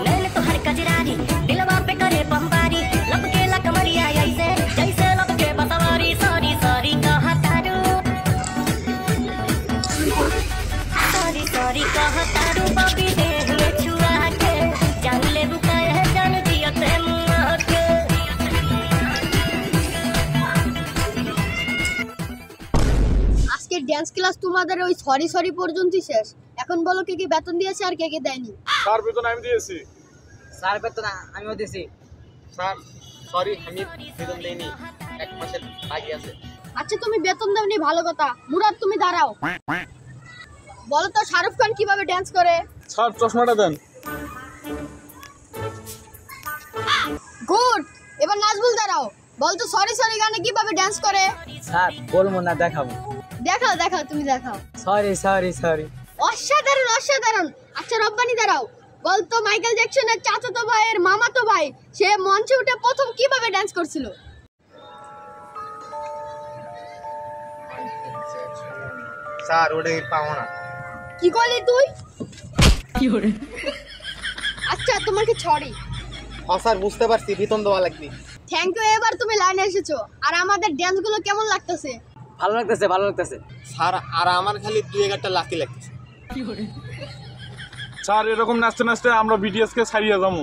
नैन तो हर कजरारी दिलवा पे करे बमबारी लपके ला कमरिया ऐसे जैसे लपके बसवारी सॉरी सॉरी कहा तारू सॉरी सॉरी कहा तारू बाबी देह में छुआ के जान ले बुकाए है जान दिया ते मुआ के আজকে ড্যান্স ক্লাস তোমাদের ওই সরি সরি পর্যন্তই শেষ। এখন বলো কে কি বেতন দিয়েছে আর কে কে দেয়নি? স্যার বেতন আমি দিয়েছি। স্যার বেতন আমিও দিয়েছি। স্যার সরি আমি বেতন দেইনি, এক মাসের বাকি আছে। আচ্ছা তুমি বেতন দাওনি ভালো কথা, মুরাদ তুমি দাঁড়াও। বলো তো শাহরুখ খান কিভাবে ড্যান্স করে? স্যার চশমাটা দেন। গুড, এবার নাজবুল দাঁড়াও। বল তো সরি সরি গানে কিভাবে ড্যান্স করে? স্যার বলবো না, দেখাবো। দেখাও দেখাও, তুমি দেখাও। Sorry sorry sorry. অসাধারণ অসাধারণ। আচ্ছা রব্বানি দাঁড়াও। বল তো মাইকেল জ্যাকসনের চাচাতো ভাইয়ের মামাতো ভাই সে মঞ্চে উঠে প্রথম কিভাবে ড্যান্স করছিল? স্যার ওটাই পাবো না। কি করলি তুই? আচ্ছা তোমাকে ছড়ি। স্যার বুঝতে পারছি, বেতন দেওয়া লাগবে। থ্যাংক ইউ, এবার তুমি লাইনে এসেছো। আর আমাদের ড্যান্স গুলো কেমন লাগতেছে? ভালো লাগতেছে, ভালো লাগতেছে। স্যার আর আমার খালি 2-1টা লাকি লাগতেছে। স্যার এরকম নাচতে নাচতে আমরা বিটিএস কে ছাড়িয়ে যাবো।